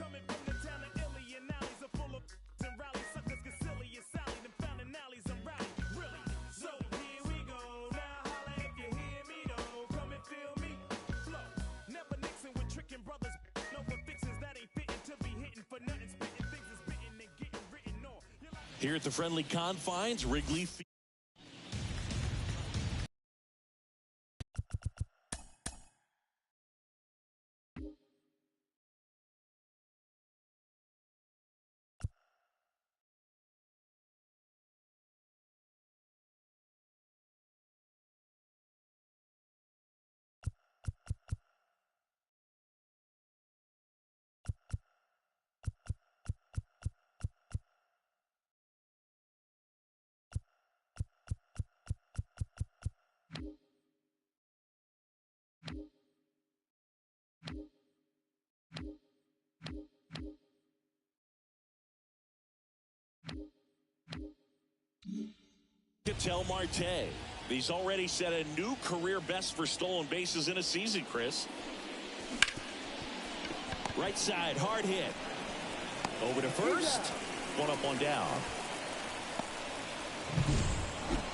Coming from the town of Illy and alleys are full of and rally suckers, Caecilius, Sally, them found in alleys and rally. Really? So here we go. Now holla if you hear me though. Come and feel me. Flow. Never Nixon with tricking brothers. No for fixins that ain't fitting to be hitting for nothing. Spitting things is bitten and getting written on. Here at the friendly confines, Wrigley Field. Ketel Marte. He's already set a new career best for stolen bases in a season, Chris. Right side, hard hit. Over to first. One up, one down.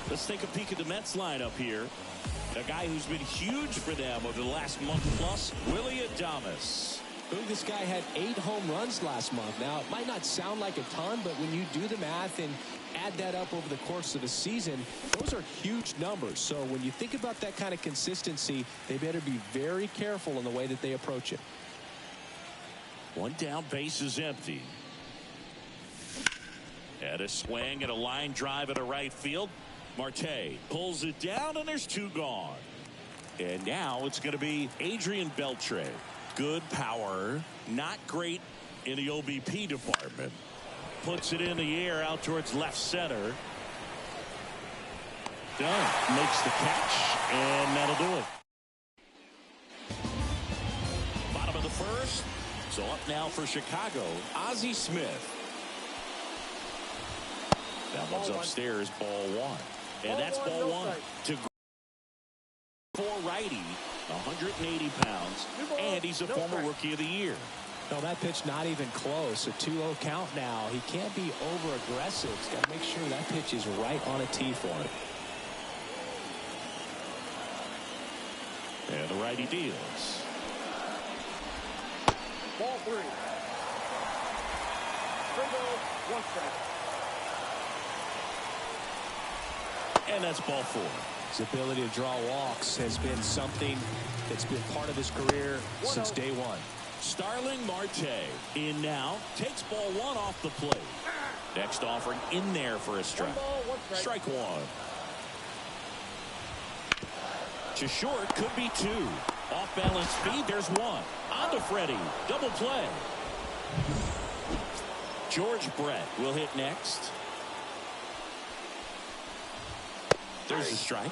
Let's take a peek at the Mets lineup here. A guy who's been huge for them over the last month plus, Willy Adames. This guy had 8 home runs last month. Now, it might not sound like a ton, but when you do the math and add that up over the course of the season, those are huge numbers. So when you think about that kind of consistency, they better be very careful in the way that they approach it. One down, base is empty. And a swing and a line drive at a right field. Marte pulls it down, and there's 2 gone. And now it's going to be Adrian Beltre. Good power, not great in the OBP department. Puts it in the air out towards left center. Done. Makes the catch, and that'll do it. Bottom of the first. So up now for Chicago, Ozzie Smith. That one's upstairs, ball 1. And that's ball 1 to for righty, 180 pounds, and he's a former Rookie of the Year. No, that pitch not even close. A 2-0 count now. He can't be over-aggressive. He's got to make sure that pitch is right on a tee for him. And the righty deals. Ball 3. Single, 1 strike. And that's ball 4. His ability to draw walks has been something that's been part of his career since day one. Starling Marte in now, takes ball 1 off the plate. Next offering in there for a strike. Strike 1. To short, could be 2. Off balance speed, there's 1. On to Freddie, double play. George Brett will hit next. There's a strike.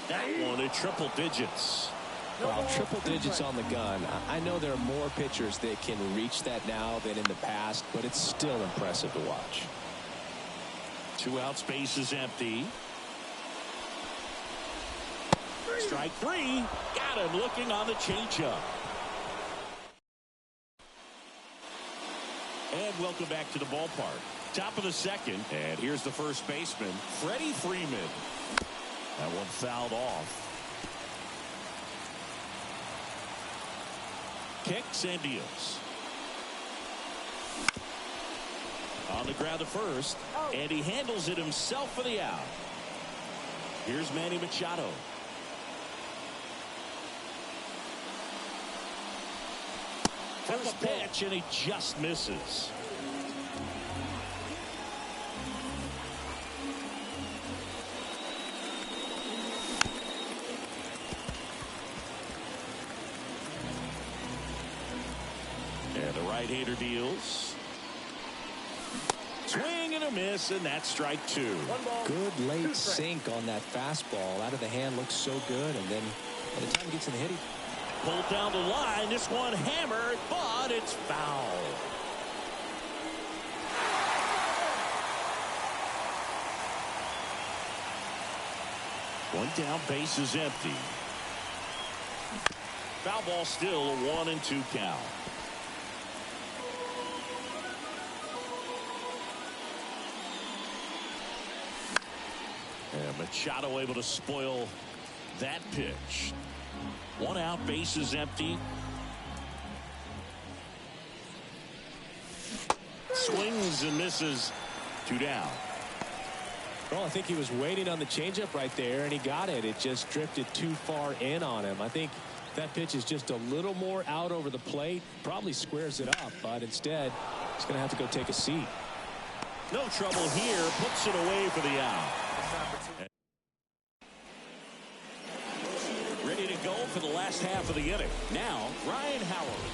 That one at triple digits. Well, triple digits on the gun. I know there are more pitchers that can reach that now than in the past, but it's still impressive to watch. 2 outs, base is empty. Strike 3. Got him looking on the changeup. And welcome back to the ballpark. Top of the second. And here's the first baseman, Freddie Freeman. That one fouled off. Kicks and deals. On the ground to first. And he handles it himself for the out. Here's Manny Machado. First pitch, and he just misses. And the right-hander deals. Swing and a miss, and that's strike 2. Good late sink on that fastball. Out of the hand looks so good, and then by the time he gets in the hitting. Pulled down the line. This one hammered, but it's foul. One down, base is empty. Foul ball, still a 1-2 count. And Machado able to spoil that pitch. One out, base is empty. Swings and misses. 2 down. Well, I think he was waiting on the changeup right there, and he got it. It just drifted too far in on him. I think that pitch is just a little more out over the plate. Probably squares it up, but instead, he's going to have to go take a seat. No trouble here. Puts it away for the out. Ready to go for the last half of the inning. Now, Ryan Howard.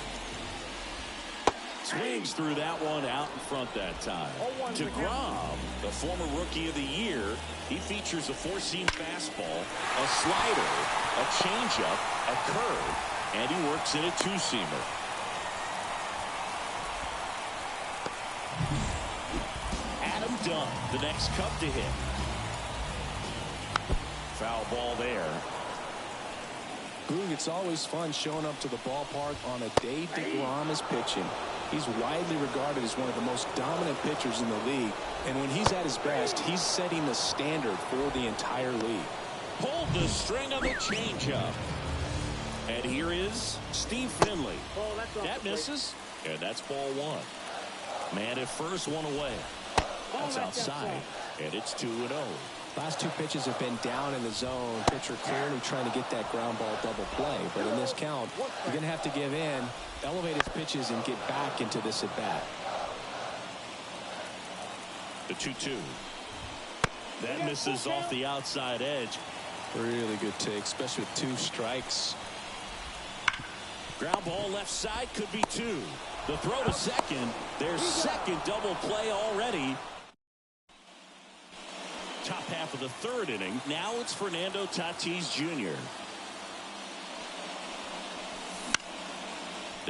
Swings through that one out in front that time. DeGrom, the former Rookie of the Year, he features a four-seam fastball, a slider, a changeup, a curve, and he works in a two-seamer. Adam Dunn, the next Cub to hit. Foul ball there. Boog, it's always fun showing up to the ballpark on a day DeGrom is pitching. He's widely regarded as one of the most dominant pitchers in the league. And when he's at his best, he's setting the standard for the entire league. Pulled the string on the changeup. And here is Steve Finley. That misses. And that's ball one. Man at first, one away. That's outside. And it's 2-0. Last two pitches have been down in the zone. Pitcher clearly trying to get that ground ball double play. But in this count, you're going to have to give in, elevate his pitches, and get back into this at bat. The 2-2. That misses off the outside edge. Really good take, especially with 2 strikes. Ground ball left side, could be 2. The throw to second. Their second double play already. Top half of the third inning. Now it's Fernando Tatis Jr.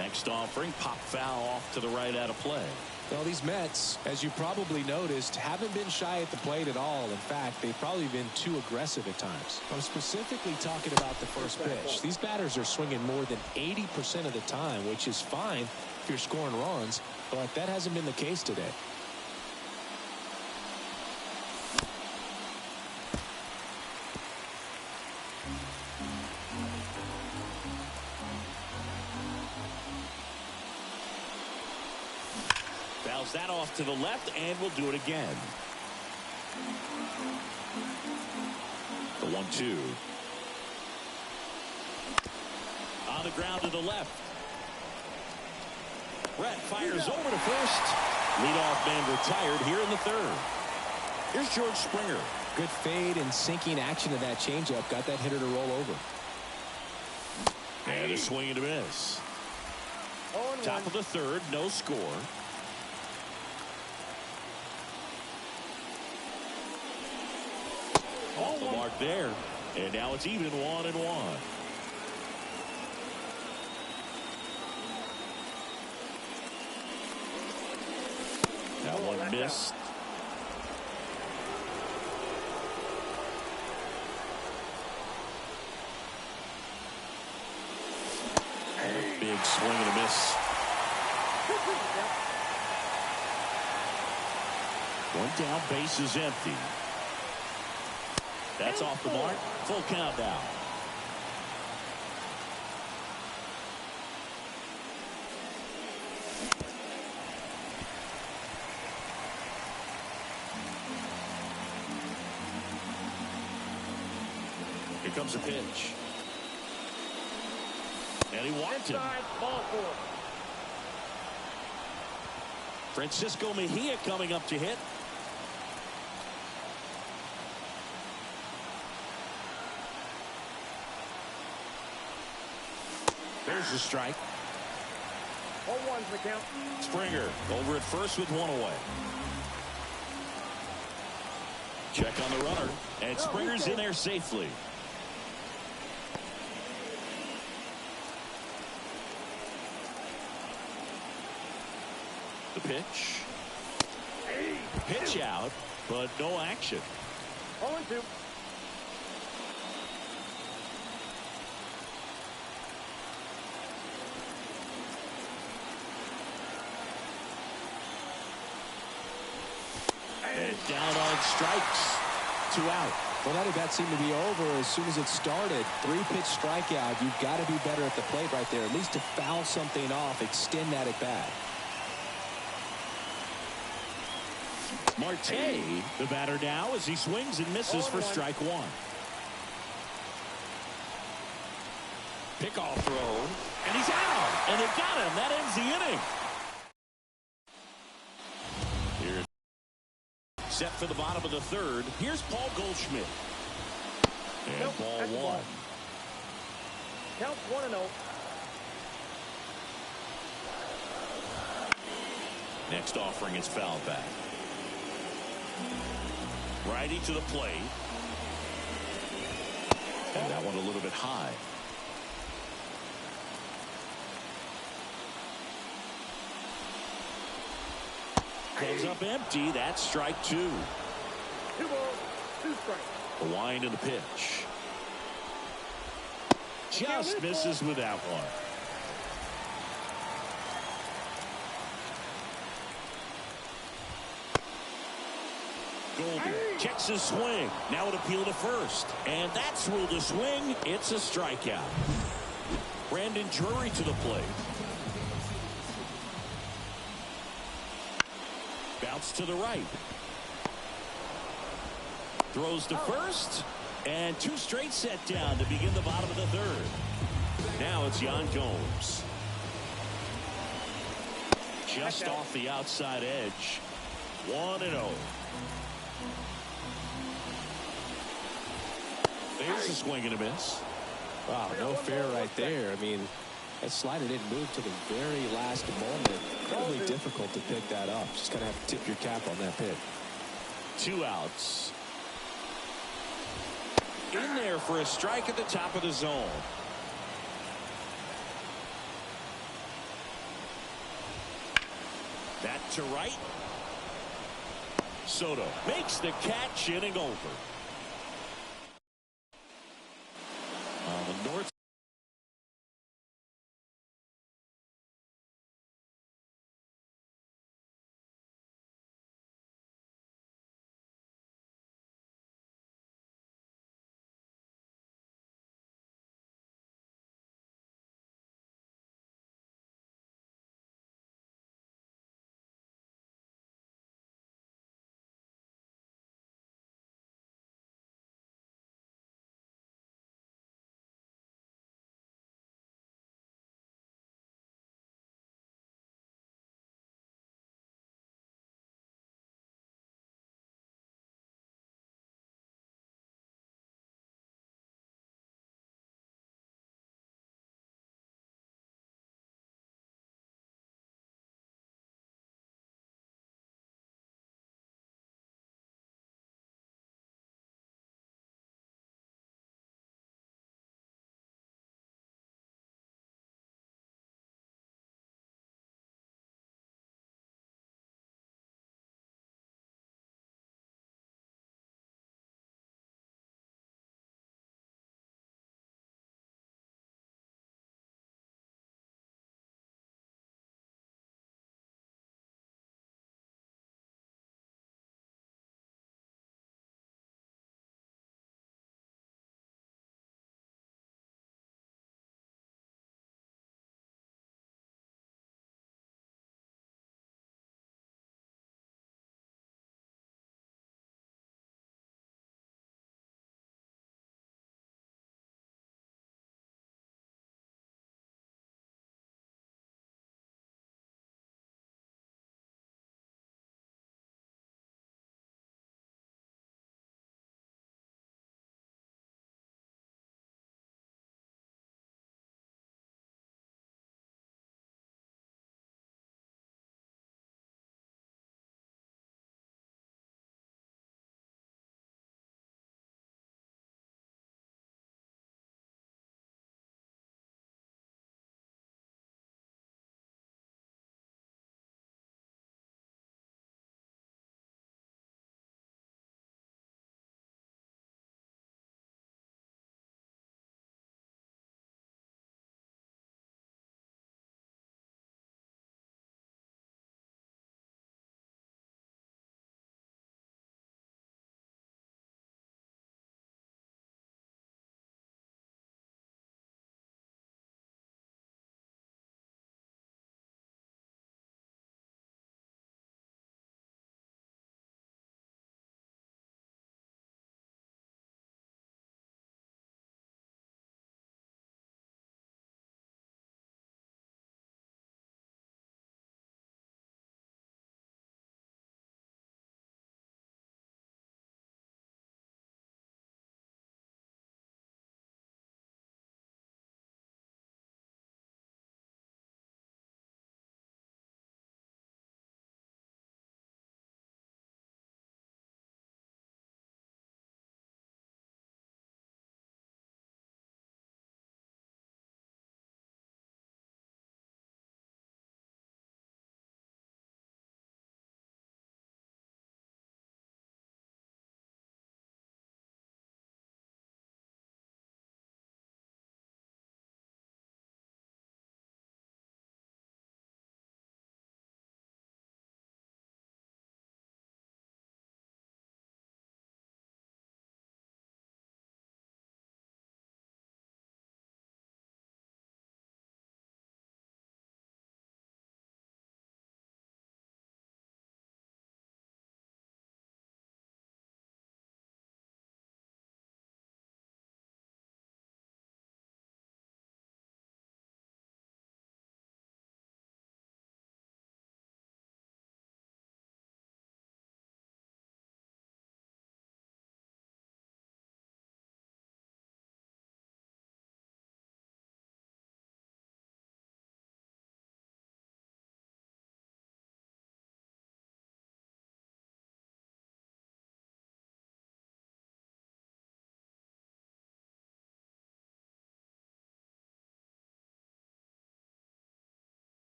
Next offering, pop foul off to the right out of play. Well, these Mets, as you probably noticed, haven't been shy at the plate at all. In fact, they've probably been too aggressive at times. I'm specifically talking about the first pitch. These batters are swinging more than 80% of the time, which is fine if you're scoring runs, but that hasn't been the case today. Fouls that off to the left, and we'll do it again. The 1-2. On the ground to the left. Brett fires over to first. Leadoff man retired here in the third. Here's George Springer. Good fade and sinking action of that changeup. Got that hitter to roll over. And a swing and a miss. Top of the third, no score. Off the mark there. And now it's even 1-1. That one missed. Big swing and a miss. One down, base is empty. That's off the mark. Full count now. Here comes a pitch. And he walked him. Francisco Mejia coming up to hit. There's the strike. 0-1's the count. Springer over at first with one away. Check on the runner. And Springer's in there safely. The pitch. Pitch out, but no action. 0-2. strikes. 2 out. Well, that at-bat seemed to be over as soon as it started. 3-pitch strikeout. You've got to be better at the plate right there, at least to foul something off, extend that at-bat. Marte, the batter now, as he swings and misses for strike 1. Pickoff throw, and he's out, and they got him. That ends the inning. Here, set for the bottom of the 3rd. Here's Paul Goldschmidt. And Nope, ball that's 1. Count 1-0. Next offering is foul back. Righty to the plate. And that one a little bit high. Goes up empty. That's strike 2. 2 balls, 2 strikes. The wind and the pitch. Just misses with that one. Golden checks his swing. Now an appeal to first. And that's ruled a swing. It's a strikeout. Brandon Drury to the plate. Bounce to the right. Throws to first. And 2 straight set down to begin the bottom of the 3rd. Now it's Yan Gomes. Just off the outside edge. 1-0. There's a swing and a miss. Wow, no fair right there. I mean, that slider didn't move to the very last moment. Incredibly difficult to pick that up. Just kind of have to tip your cap on that pitch. 2 outs. In there for a strike at the top of the zone. That to right. Soto makes the catch, inning over.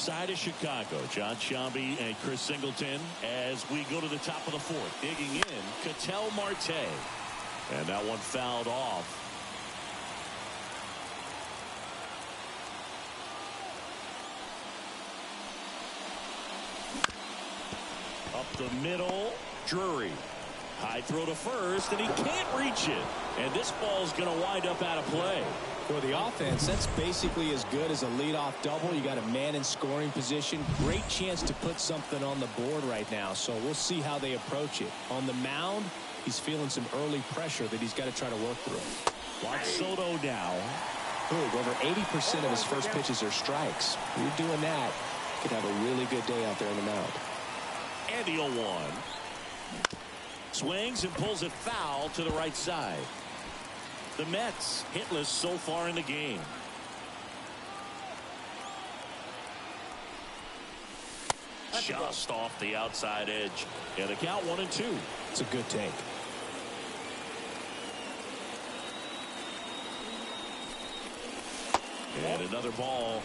side of Chicago, John Sciambi and Chris Singleton, as we go to the top of the fourth. Digging in, Ketel Marte. And that one fouled off. Up the middle, Drury. High throw to first, and he can't reach it. And this ball's going to wind up out of play. For the offense, that's basically as good as a leadoff double. You got a man in scoring position. Great chance to put something on the board right now. So we'll see how they approach it. On the mound, he's feeling some early pressure that he's got to try to work through. Watch Soto now. Over 80% of his first pitches are strikes. You're doing that, you could have a really good day out there on the mound. And the 0-1. Swings and pulls it foul to the right side. The Mets hitless so far in the game. Just off the outside edge. And the count 1-2. It's a good take. And another ball.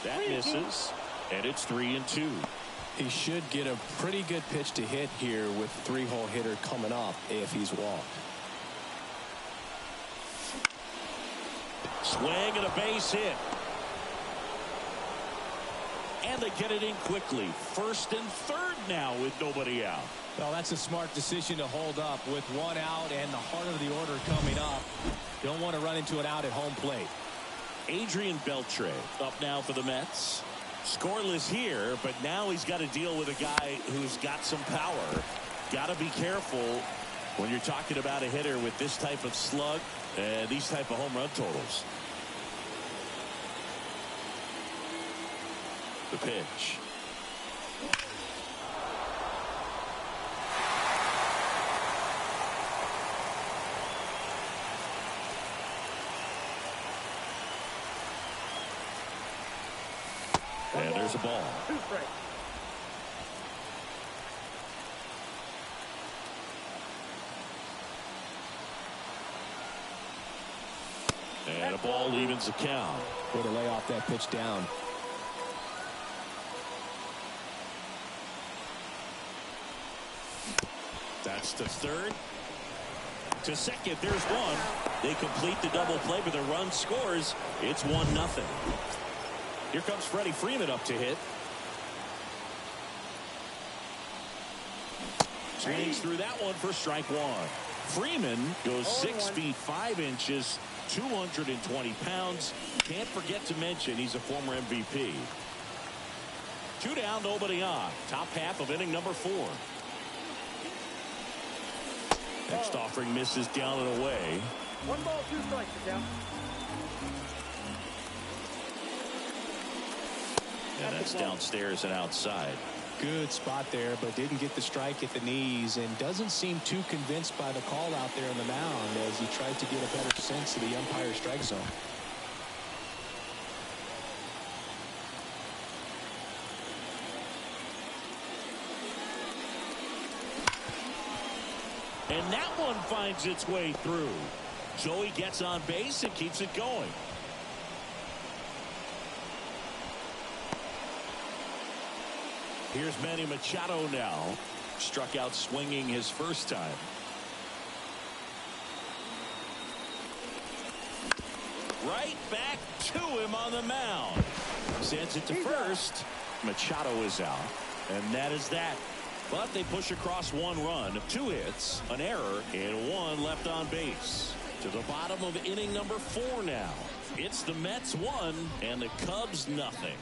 That misses, and it's 3-2. He should get a pretty good pitch to hit here with three-hole hitter coming up if he's walked. Swing and a base hit. And they get it in quickly. First and third now with nobody out. Well, that's a smart decision to hold up with one out and the heart of the order coming up. Don't want to run into an out at home plate. Adrian Beltre up now for the Mets. Scoreless here, but now he's got to deal with a guy who's got some power. Got to be careful when you're talking about a hitter with this type of slug and these type of home run totals. The pitch. And there's a ball. 2 strikes. And a ball evens the count. Way to lay off that pitch down. That's to third. To second, there's one. They complete the double play, but the run scores. It's 1-0. Here comes Freddie Freeman up to hit. Swings through that one for strike one. Freeman goes 6 feet 5 inches, 220 pounds. Can't forget to mention he's a former MVP. 2 down, nobody on. Top half of inning number 4. Next offering misses down and away. 1 ball, 2 strikes, down. And that's downstairs and outside. Good spot there, but didn't get the strike at the knees and doesn't seem too convinced by the call out there on the mound as he tried to get a better sense of the umpire's strike zone. And that one finds its way through. Joey gets on base and keeps it going. Here's Manny Machado now. Struck out swinging his first time. Right back to him on the mound. Sends it to first. Machado is out. And that is that. But they push across 1 run, 2 hits, an error, and 1 left on base. To the bottom of inning number 4 now. It's the Mets 1 and the Cubs nothing.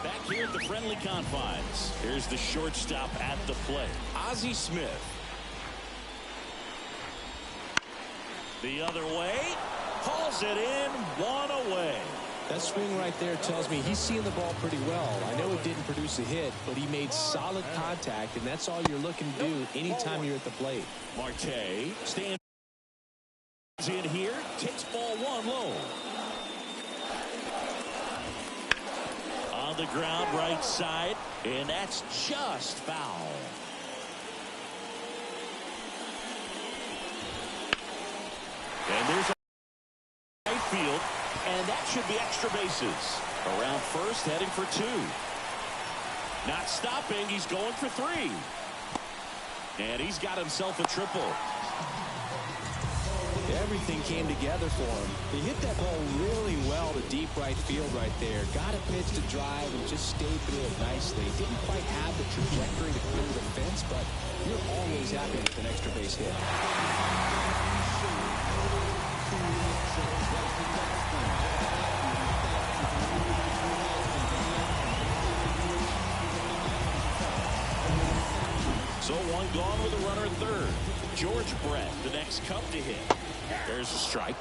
Back here at the friendly confines. Here's the shortstop at the plate, Ozzie Smith. The other way, hauls it in, 1 away. That swing right there tells me he's seeing the ball pretty well. I know it didn't produce a hit, but he made solid contact, and that's all you're looking to do anytime you're at the plate. Marte stands in here, takes ball 1 low. On the ground right side, and that's just foul. And there's a right field, and that should be extra bases. Around first, heading for 2. Not stopping, he's going for 3. And he's got himself a triple. Everything came together for him. He hit that ball really well to deep right field right there. Got a pitch to drive and just stayed through it nicely. Didn't quite have the trajectory to clear the fence, but you're always happy with an extra base hit. So 1 gone with a runner at third. George Brett, the next Cub to hit. There's a strike.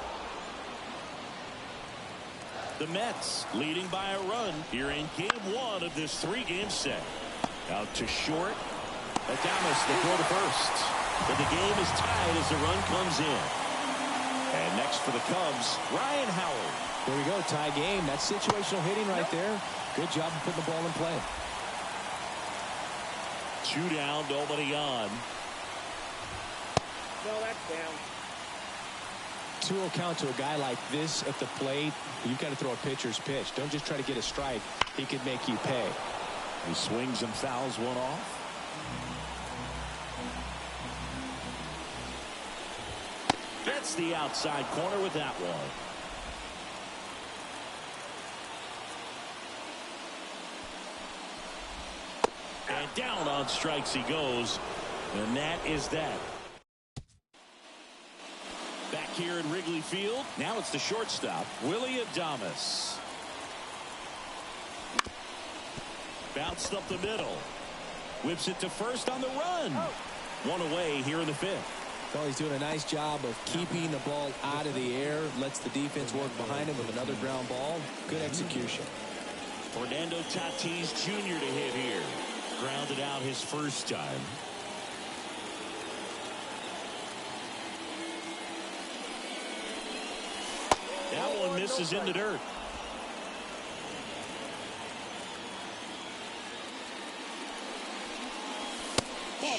The Mets leading by a run here in game 1 of this 3-game set. Out to short. Adames to throw to first. But the game is tied as the run comes in. And next for the Cubs, Ryan Howard. There we go, tie game. That's situational hitting right there. Good job of putting the ball in play. 2 down, nobody on. No, that's down. 2-0 count to a guy like this at the plate. You've got to throw a pitcher's pitch. Don't just try to get a strike. He could make you pay. He swings and fouls one off. Gets the outside corner with that one. And down on strikes he goes. And that is that. Back here in Wrigley Field. Now it's the shortstop, Willie Adames. Bounced up the middle. Whips it to first on the run. 1 away here in the 5th. Well, he's doing a nice job of keeping the ball out of the air. Lets the defense work behind him with another ground ball. Good execution. Fernando Tatis Jr. to hit here. Grounded out his first time. That one misses in the dirt.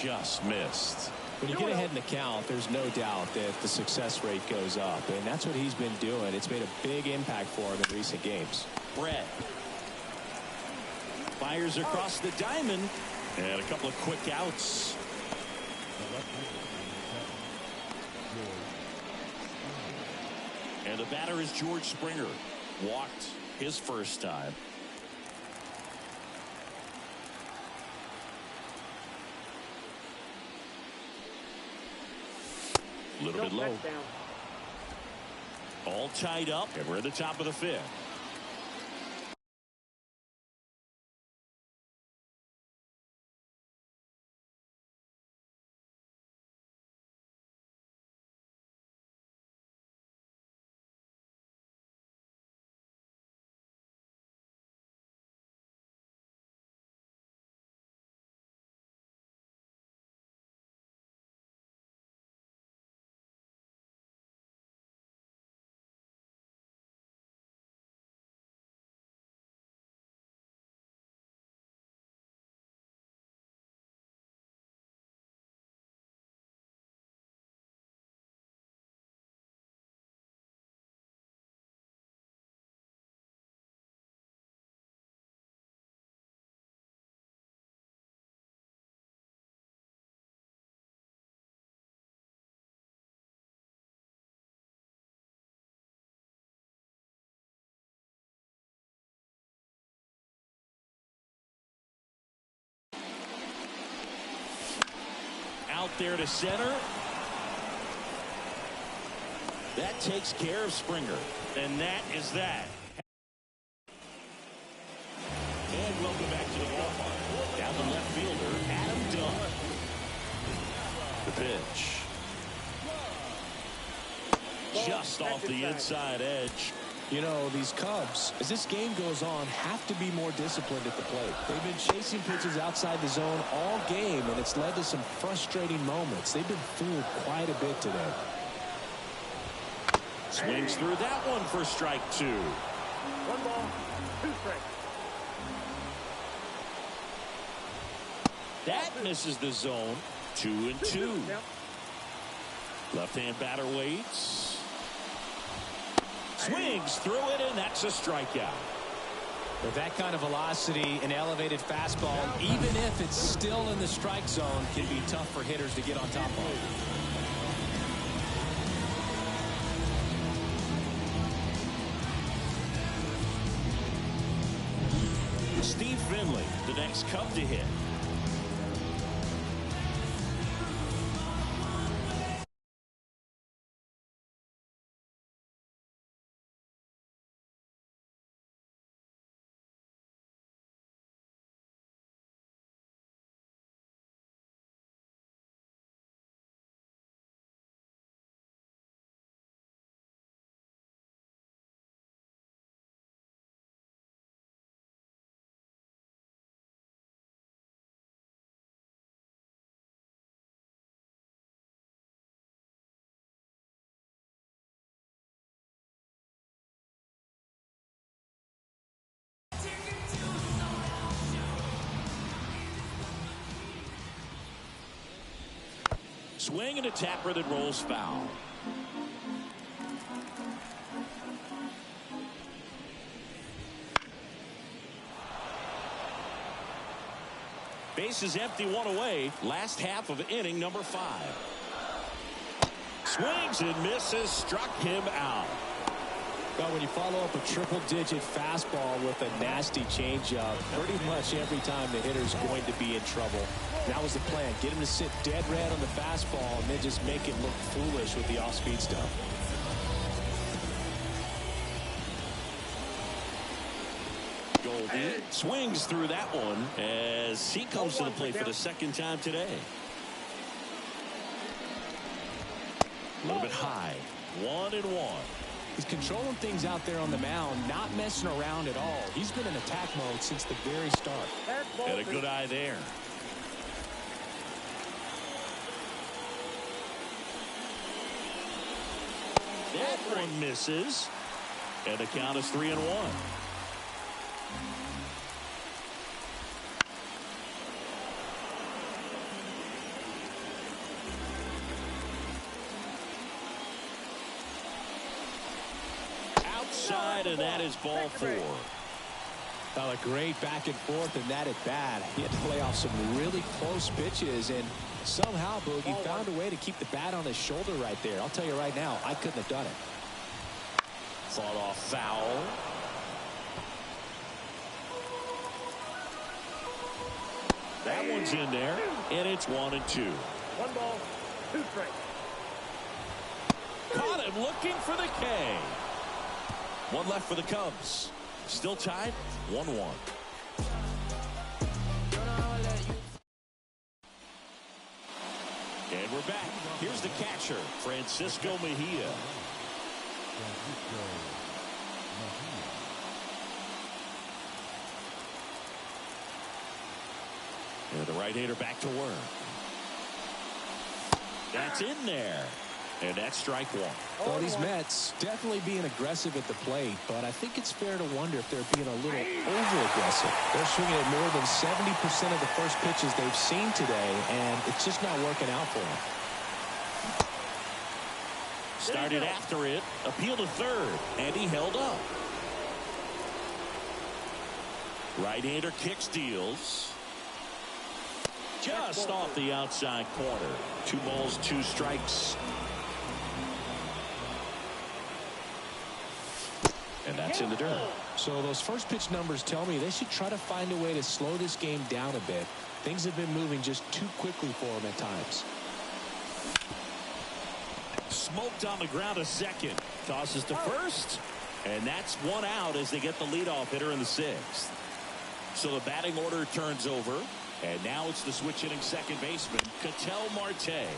Just missed. When you get ahead in the count, there's no doubt that the success rate goes up, and that's what he's been doing. It's made a big impact for him in recent games. Brett fires across the diamond, and a couple of quick outs. And the batter is George Springer. Walked his first time. A little bit low. All tied up, and we're at the top of the 5th. Out there to center. That takes care of Springer. And that is that. And welcome back to the ballpark. Down the left fielder, Adam Dunn. The pitch. Just off the inside edge. You know, these Cubs, as this game goes on, have to be more disciplined at the plate. They've been chasing pitches outside the zone all game, and it's led to some frustrating moments. They've been fooled quite a bit today. Swings through that one for strike 2. 1 ball, 2 strikes. That misses the zone. 2-2. Left-hand batter waits. Swings through it, and that's a strikeout. With that kind of velocity, an elevated fastball, even if it's still in the strike zone, can be tough for hitters to get on top of. Steve Finley, the next Cub to hit. Swing and a tapper that rolls foul. Base is empty, one away. Last half of inning number 5. Swings and misses, struck him out. Well, when you follow up a triple-digit fastball with a nasty changeup, pretty much every time the hitter's going to be in trouble. That was the plan. Get him to sit dead red on the fastball and then just make it look foolish with the off-speed stuff. Goldie swings through that one as he comes to the plate for the second time today. A little bit high. 1-1. He's controlling things out there on the mound, not messing around at all. He's been in attack mode since the very start. And a good eye there. That one misses. And the count is 3-1. Outside, and that is ball 4. Well, a great back and forth, and that at bat. He had to play off some really close pitches, and somehow Boogie found a way to keep the bat on his shoulder right there. I'll tell you right now, I couldn't have done it. Fought off foul. That one's in there, and it's 1-2. 1 ball, 2 strikes. Caught him looking for the K. One left for the Cubs. Still tied, 1-1. And we're back. Here's the catcher, Francisco Mejia. And the right-hander back to work. That's in there. And that's strike 1. Well, these Mets definitely being aggressive at the plate, but I think it's fair to wonder if they're being a little over-aggressive. They're swinging at more than 70% of the first pitches they've seen today, and it's just not working out for them. Started after it, appealed to third, and he held up. Right-hander kicks, deals. Just off the outside corner. 2 balls, 2 strikes. And that's in the dirt. So those first pitch numbers tell me they should try to find a way to slow this game down a bit. Things have been moving just too quickly for them at times. Smoked on the ground, a second. Tosses to first. And that's 1 out as they get the leadoff hitter in the 6th. So the batting order turns over. And now it's the switch hitting second baseman, Ketel Marte.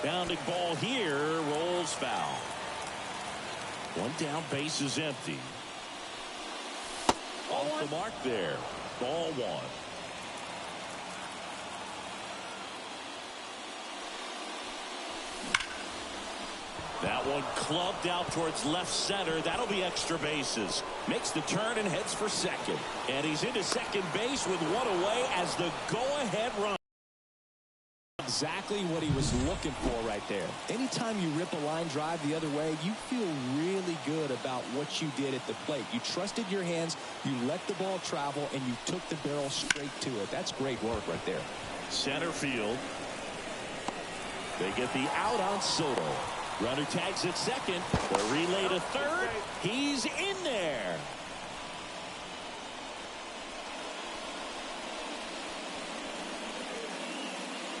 Bounding ball here, rolls foul. 1 down, base is empty. Off the mark there. Ball 1. That one clubbed out towards left center. That'll be extra bases. Makes the turn and heads for second. And he's into second base with 1 away as the go-ahead run Exactly what he was looking for right there. Anytime you rip a line drive the other way, you feel really good about what you did at the plate. You trusted your hands, you let the ball travel, and you took the barrel straight to it. That's great work right there. Center field. They get the out on Soto. Runner tags at second. The relay to third. He's in there.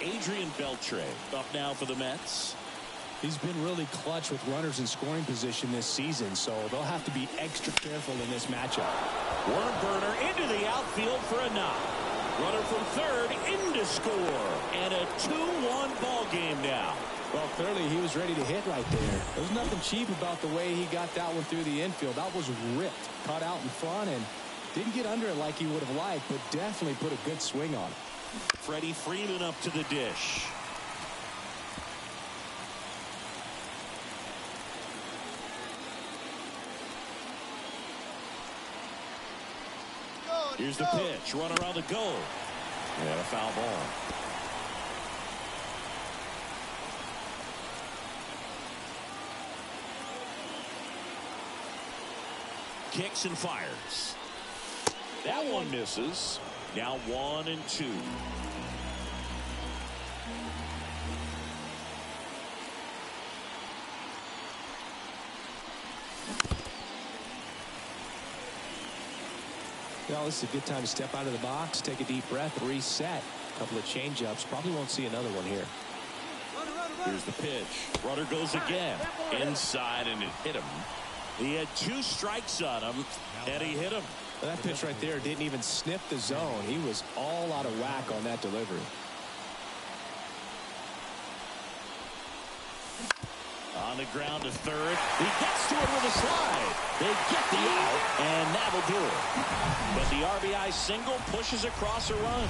Adrian Beltre up now for the Mets. He's been really clutch with runners in scoring position this season, so they'll have to be extra careful in this matchup. Worm burner into the outfield for a knock. Runner from third in to score. And a 2-1 ball game now. Well, clearly he was ready to hit right there. There's nothing cheap about the way he got that one through the infield. That was ripped, caught out in front, and didn't get under it like he would have liked, but definitely put a good swing on it. Freddie Freeman up to the dish. Here's the pitch. Run around the goal. And a foul ball. Kicks and fires. That one misses. Now 1-2. Well, this is a good time to step out of the box, take a deep breath, reset. A couple of change-ups. Probably won't see another one here. Here's the pitch. Runner goes again. Inside, and it hit him. He had 2 strikes on him, and he hit him. Well, that pitch right there didn't even sniff the zone. He was all out of whack on that delivery. On the ground to third. He gets to it with a slide. They get the out, and that'll do it. But the RBI single pushes across a run.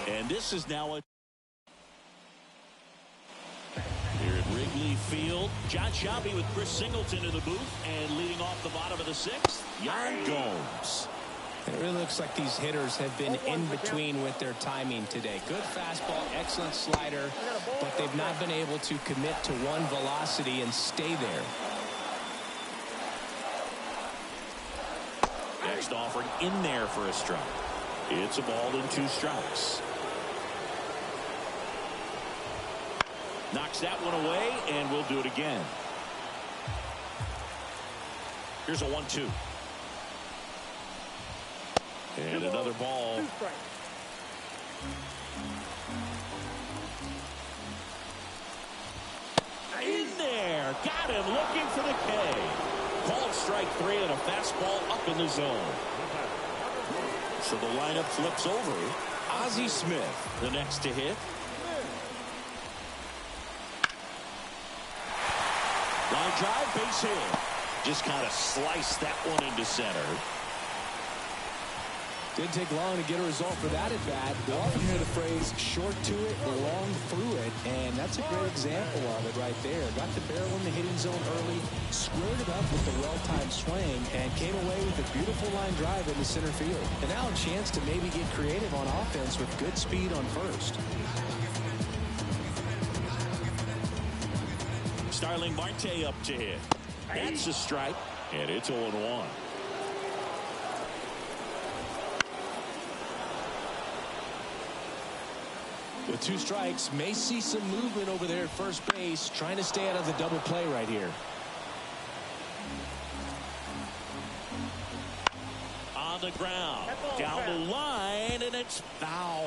And this is now a... Here at Wrigley Field, John Shelby with Chris Singleton in the booth, and leading off the bottom of the 6th, Yan Gomes. It really looks like these hitters have been in between with their timing today. Good fastball, excellent slider, but they've not been able to commit to one velocity and stay there. Next offering in there for a strike. It's a ball and 2 strikes. Knocks that one away, and we'll do it again. Here's a 1-2. And another ball. In there. Got him looking for the K. Called strike 3 and a fastball up in the zone. So the lineup flips over. Ozzie Smith, the next to hit. Line drive, base hit. Just kind of sliced that one into center. Didn't take long to get a result for that at bat. We often hear the phrase short to it, long through it, and that's a great example of it right there. Got the barrel in the hitting zone early, squared it up with a well-timed swing, and came away with a beautiful line drive into center field. And now a chance to maybe get creative on offense with good speed on first. Starling Marte up to hit. That's a strike, and it's 0-1. With 2 strikes, may see some movement over there at first base, trying to stay out of the double play right here. On the ground, down the line, and it's foul.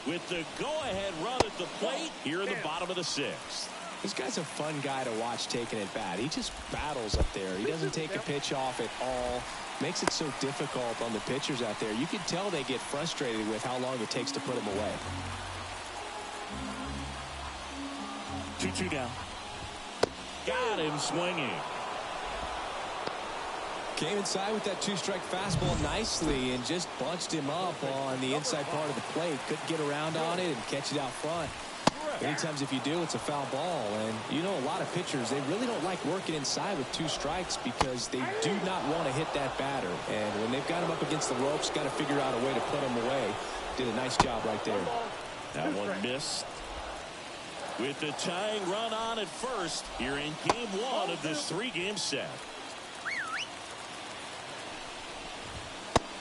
With the go-ahead run at the plate here in the bottom of the 6th. This guy's a fun guy to watch taking it bat. He just battles up there. He doesn't take a pitch off at all. Makes it so difficult on the pitchers out there. You can tell they get frustrated with how long it takes to put him away. 2-2 down. Got him swinging. Came inside with that 2-strike fastball nicely and just bunched him up on the inside part of the plate. Couldn't get around on it and catch it out front. Many times if you do, it's a foul ball. And you know, a lot of pitchers, they really don't like working inside with 2 strikes because they do not want to hit that batter. And when they've got him up against the ropes, got to figure out a way to put him away. Did a nice job right there. That one missed. With the tying run on at first, here in game one of this 3-game set.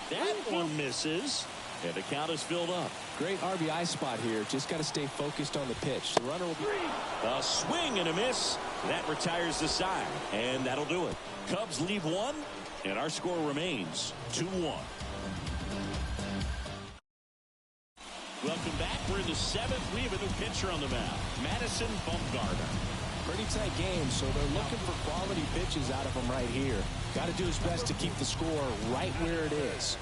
That one misses, and the count is filled up. Great RBI spot here. Just got to stay focused on the pitch. The runner will be... A swing and a miss. That retires the side, and that'll do it. Cubs leave one, and our score remains 2-1. Welcome back. We're in the 7th. We have a new pitcher on the mound, Madison Bumgarner. Pretty tight game, so they're looking for quality pitches out of him right here. Got to do his best to keep the score right where it is.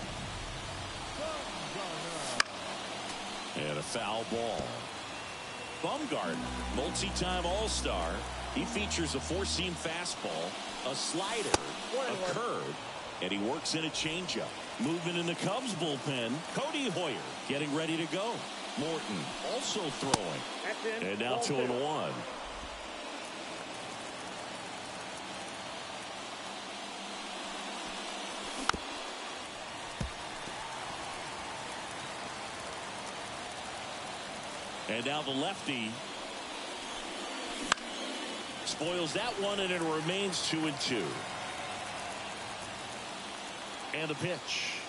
And a foul ball. Bumgarner, multi-time All-Star. He features a 4-seam fastball, a slider, a curve, and he works in a changeup. Movement in the Cubs bullpen. Cody Hoyer getting ready to go. Morton also throwing. And now 2-1. And now the lefty spoils that one, and it remains 2-2. And the pitch.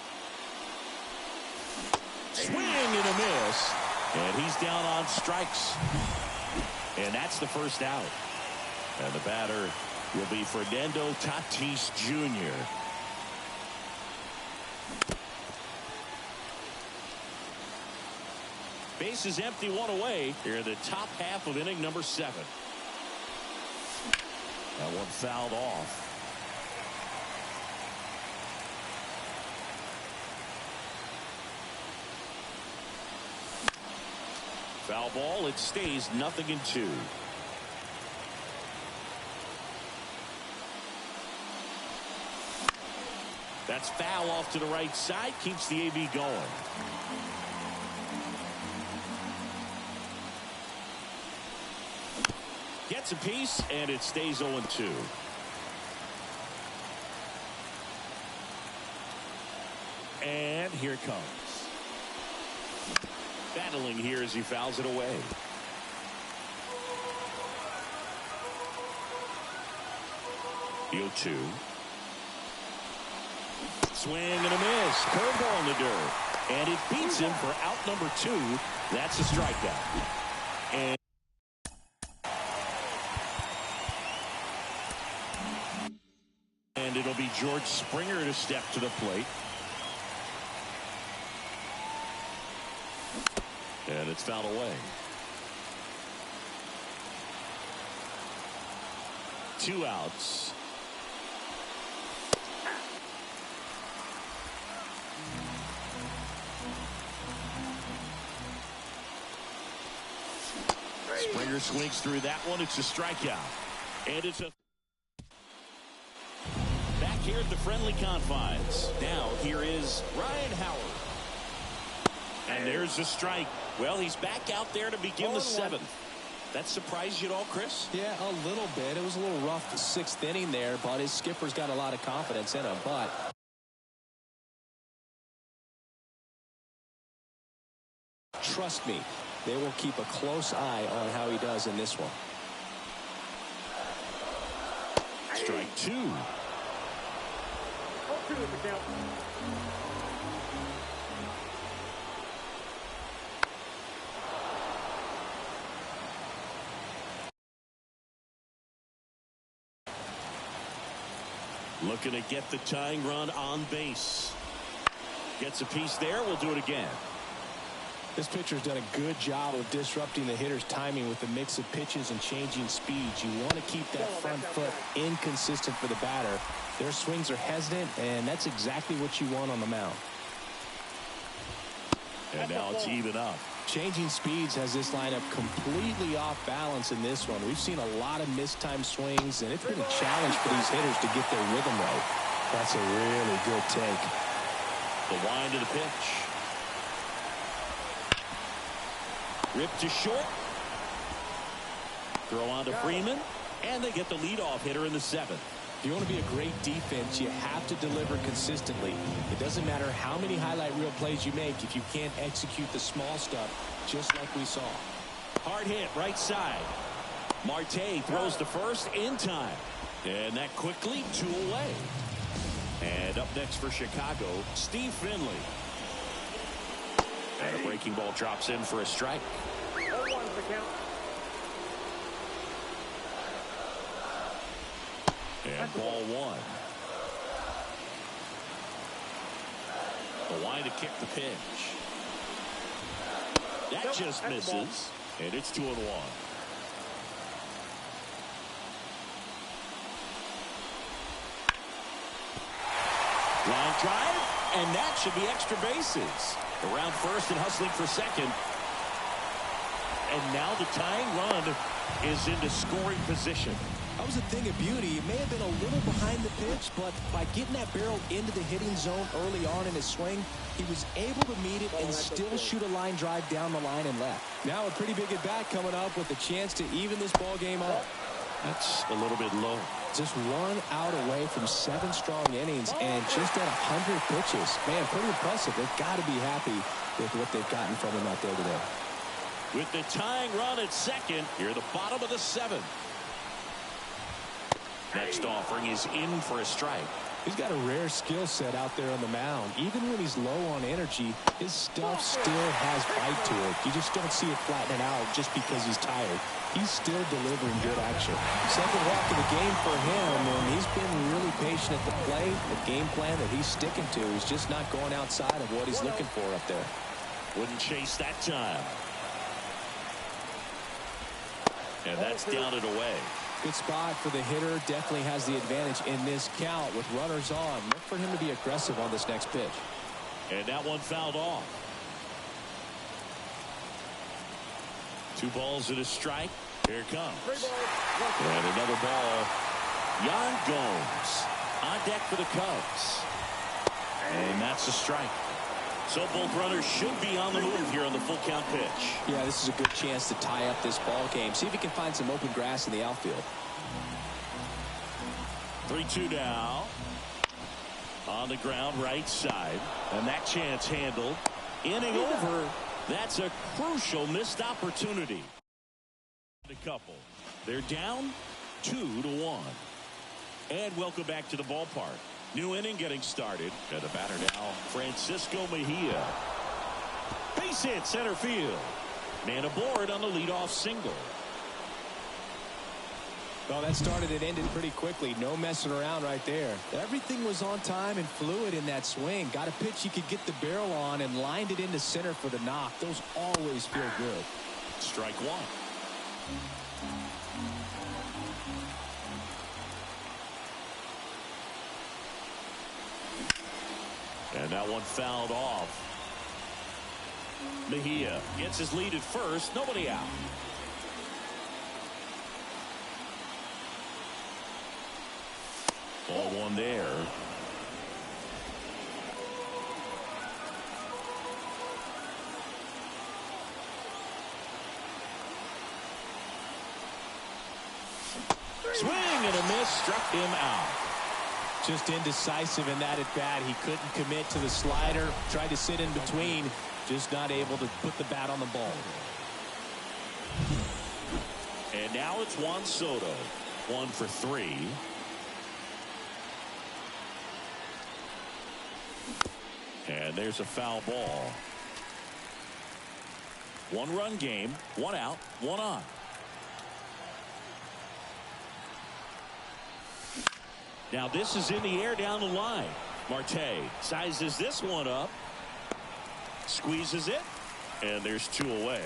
Swing and a miss. And he's down on strikes. And that's the first out. And the batter will be Fernando Tatis Jr. Base is empty, one away here in the top half of inning number 7. That one fouled off. Foul ball. It stays 0-2. That's foul off to the right side. Keeps the AB going. Gets a piece, and it stays 0-2. And here it comes. Battling here as he fouls it away. The 0-2. Swing and a miss. Curveball in the dirt. And it beats him for out number 2. That's a strikeout. And it'll be George Springer to step to the plate. And it's fouled away. 2 outs. Springer swings through that one. It's a strikeout. And it's a... Back here at the friendly confines. Now here is Ryan Howard. And there's a strike. Well, he's back out there to begin the 7th. That surprised you at all, Chris? Yeah, a little bit. It was a little rough the 6th inning there, but his skipper's got a lot of confidence in him. But trust me, they will keep a close eye on how he does in this one. Strike 2. 0-2 with the count. Looking to get the tying run on base. Gets a piece there. We'll do it again. This pitcher's done a good job of disrupting the hitter's timing with a mix of pitches and changing speeds. You want to keep that front foot inconsistent for the batter. Their swings are hesitant, and that's exactly what you want on the mound. And now it's even up. Changing speeds has this lineup completely off balance in this one. We've seen a lot of mistimed swings, and it's been a challenge for these hitters to get their rhythm right. That's a really good take. The wind of the pitch. Ripped to short. Throw on to Freeman, and they get the leadoff hitter in the 7th. If you want to be a great defense, you have to deliver consistently. It doesn't matter how many highlight reel plays you make if you can't execute the small stuff, just like we saw. Hard hit right side. Marte throws the first in time. And that quickly 2 away. And up next for Chicago, Steve Finley. And a breaking ball drops in for a strike. 0-1 the count. And ball 1. The line to kick the pitch. That just misses. And it's 2-1. Line drive, and that should be extra bases. Around first and hustling for second. And now the tying run is into scoring position. That was a thing of beauty. He may have been a little behind the pitch, but by getting that barrel into the hitting zone early on in his swing, he was able to meet it and still shoot a line drive down the line and left. Now a pretty big at-bat coming up with a chance to even this ball game up. That's a little bit low. Just 1 out away from 7 strong innings and just at 100 pitches. Man, pretty impressive. They've got to be happy with what they've gotten from him out there today. With the tying run at second, here the bottom of the 7th. Next offering is in for a strike. He's got a rare skill set out there on the mound. Even when he's low on energy, his stuff still has bite to it. You just don't see it flattening out just because he's tired. He's still delivering good action. Second walk of the game for him, and he's been really patient at the plate. The game plan that he's sticking to is just not going outside of what he's looking for up there. Wouldn't chase that time. And that's down and away. Good spot for the hitter. Definitely has the advantage in this count with runners on. Look for him to be aggressive on this next pitch. And that one fouled off. 2 balls and a strike. Here it comes. And another ball. Yan Gomes on deck for the Cubs. And that's a strike. So both runners should be on the move here on the full count pitch. Yeah, this is a good chance to tie up this ball game. See if he can find some open grass in the outfield. 3-2 now. On the ground right side. And that chance handled. Inning over. That's a crucial missed opportunity. A couple. They're down 2-1. And welcome back to the ballpark. New inning getting started. And the batter now, Francisco Mejia. Base hit center field. Man aboard on the leadoff single. Well, that started and ended pretty quickly. No messing around right there. Everything was on time and fluid in that swing. Got a pitch you could get the barrel on and lined it into center for the knock. Those always feel good. Strike 1. And that one fouled off. Mejia gets his lead at first. Nobody out. Ball 1 there. Swing and a miss, struck him out. Just indecisive in that at bat. He couldn't commit to the slider. Tried to sit in between. Just not able to put the bat on the ball. And now it's Juan Soto. 1 for 3. And there's a foul ball. 1-run game. 1 out. 1 on. Now this is in the air down the line. Marte sizes this one up. Squeezes it. And there's 2 away.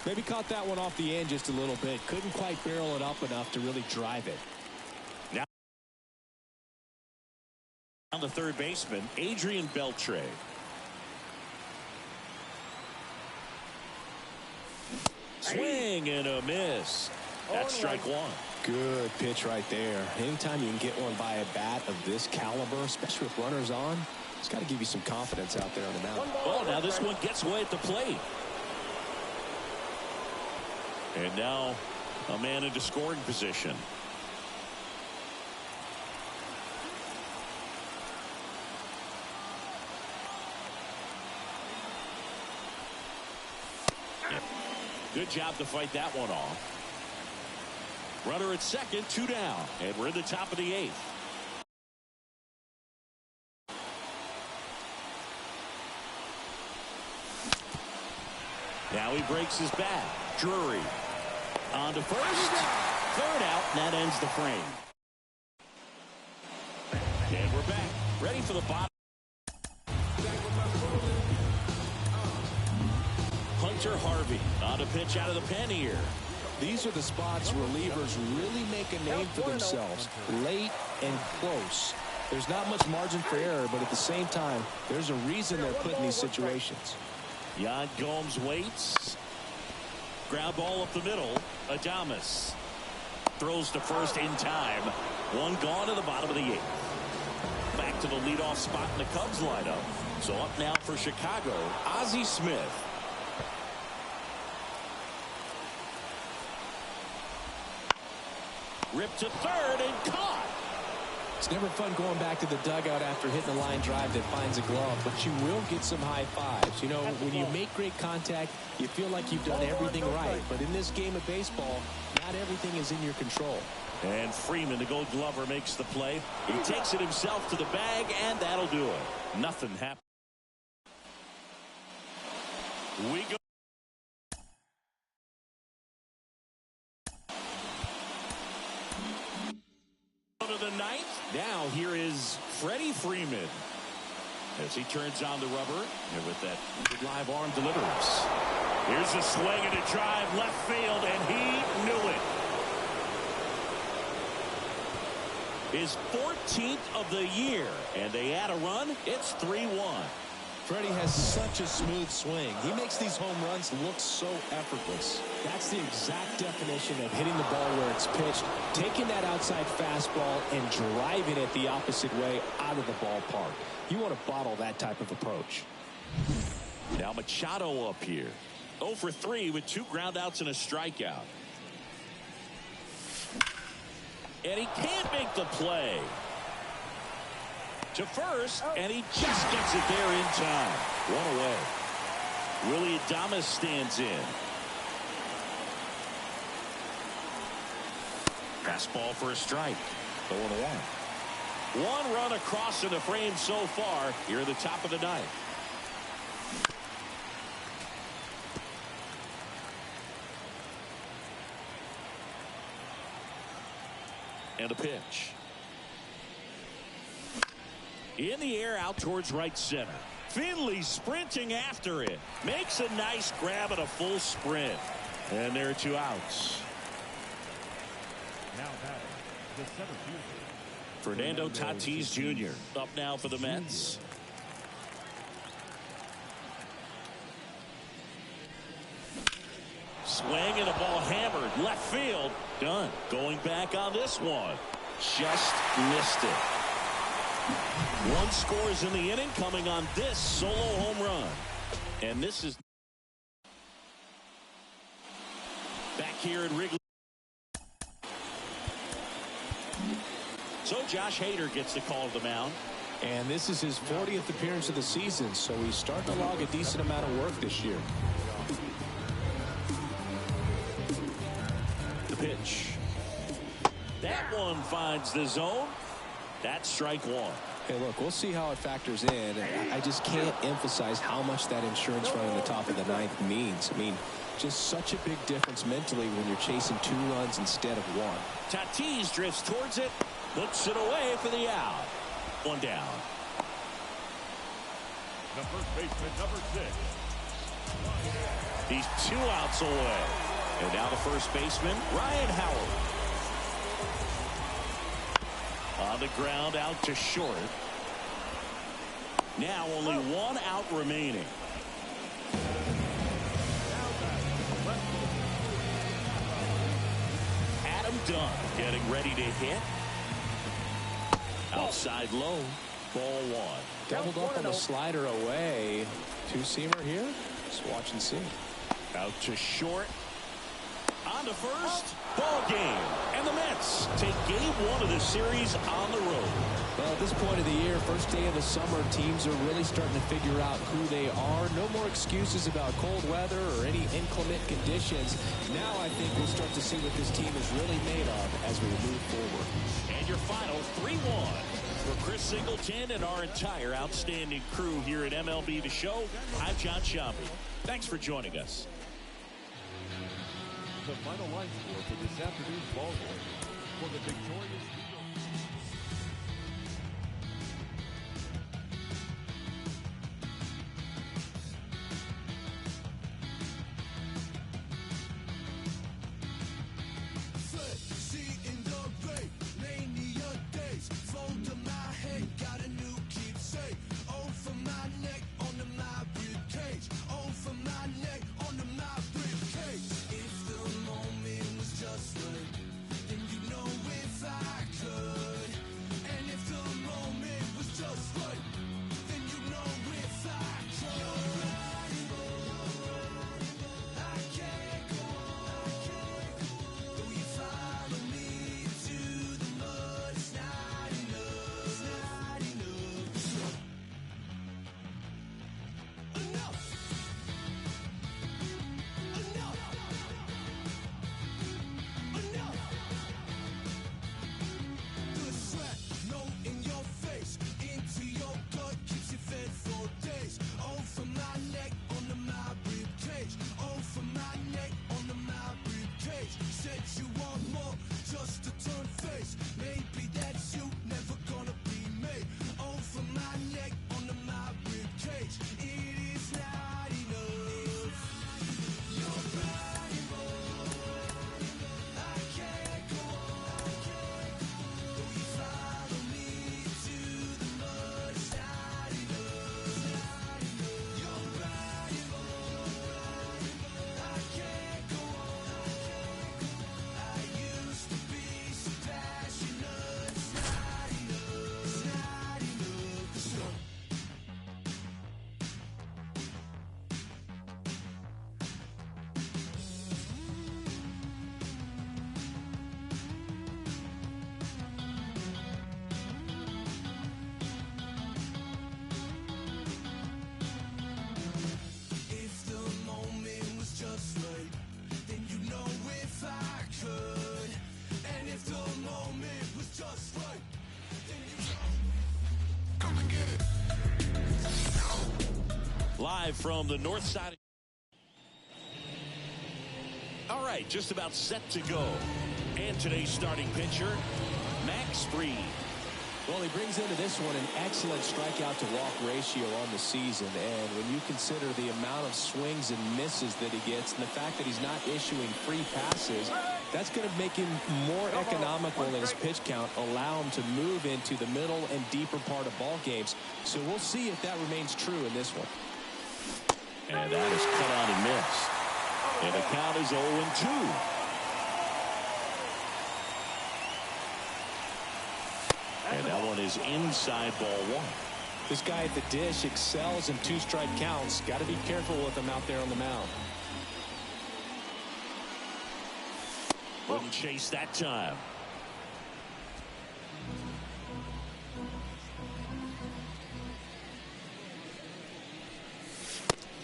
Maybe caught that one off the end just a little bit. Couldn't quite barrel it up enough to really drive it. Now on the third baseman, Adrian Beltre. Swing and a miss. That's strike 1. Good pitch right there. Anytime you can get one by a bat of this caliber, especially with runners on, it's got to give you some confidence out there on the mound. Oh, now this one gets away at the plate. And now a man into scoring position. Good job to fight that one off. Runner at second, 2 down, and we're in the top of the 8th. Now he breaks his bat. Drury on to first. Third out, and that ends the frame. And we're back, ready for the bottom. Hunter Harvey on a pitch out of the pen here. These are the spots relievers really make a name for themselves. Late and close. There's not much margin for error, but at the same time, there's a reason they're put in these situations. Yan Gomes waits. Ground ball up the middle. Adames throws to first in time. One gone to the bottom of the 8th. Back to the leadoff spot in the Cubs lineup. So up now for Chicago, Ozzie Smith. Ripped to third and caught. It's never fun going back to the dugout after hitting a line drive that finds a glove, but you will get some high fives. You know, when you make great contact, you feel like you've done everything right. But in this game of baseball, not everything is in your control. And Freeman, the Gold Glover, makes the play. He takes it himself to the bag, and that'll do it. Nothing happened. We go. To the 9th. Now here is Freddie Freeman as he turns on the rubber and with that live arm delivers. Here's a swing and a drive left field, and he knew it. His 14th of the year, and they add a run. It's 3-1. Freddie has such a smooth swing. He makes these home runs look so effortless. That's the exact definition of hitting the ball where it's pitched, taking that outside fastball and driving it the opposite way out of the ballpark. You want to bottle that type of approach. Now Machado up here. 0 for 3 with 2 groundouts and a strikeout. And he can't make the play. To first, and he just gets it there in time. 1 away. Willie Adames stands in. Fastball for a strike. 0-1. 1 run across in the frame so far here at the top of the 9th. And a pitch. In the air out towards right center. Finley sprinting after it. Makes a nice grab at a full sprint. And there are 2 outs. Now batting, the center fielder, Fernando Tatis Jr. up now for the Mets. Swing and a ball hammered left field. Done. Going back on this one. Just missed it. 1 scores in the inning coming on this solo home run. And this is back here at Wrigley. So Josh Hader gets the call to the mound. And this is his 40th appearance of the season, so he's starting to log a decent amount of work this year. The pitch. That one finds the zone. That's strike 1. Hey, look, we'll see how it factors in. I just can't emphasize how much that insurance run in the top of the 9th means. I mean, just such a big difference mentally when you're chasing 2 runs instead of 1. Tatis drifts towards it, puts it away for the out. 1 down. the first baseman, number 6. He's 2 outs away. And now the first baseman, Ryan Howard. On the ground, out to short. Now only 1 out remaining. Adam Dunn getting ready to hit. Outside low, ball 1. Doubled up on the slider away. 2-seamer here. Just watch and see. Out to short. On to first. Ball game. And the Mets take game 1 of the series on the road. Well, This point of the year, first day of the summer, teams are really starting to figure out who they are. No more excuses about cold weather or any inclement conditions. Now I think we'll start to see what this team is really made of as we move forward. And your final 3-1 for Chris Singleton and our entire outstanding crew here at MLB The Show. I'm John Shambi. Thanks for joining us. The final line score for this afternoon's ball game for the victorious live from the north side. All right, just about set to go. And today's starting pitcher, Max Fried. Well, he brings into this one an excellent strikeout to walk ratio on the season. And when you consider the amount of swings and misses that he gets and the fact that he's not issuing free passes, that's going to make him more economical in his pitch count, allow him to move into the middle and deeper part of ball games. So we'll see if that remains true in this one. And that is cut out and missed. And the count is 0-2. And that one is inside ball one. This guy at the dish excels in two-strike counts. Got to be careful with him out there on the mound. Wouldn't chase that time.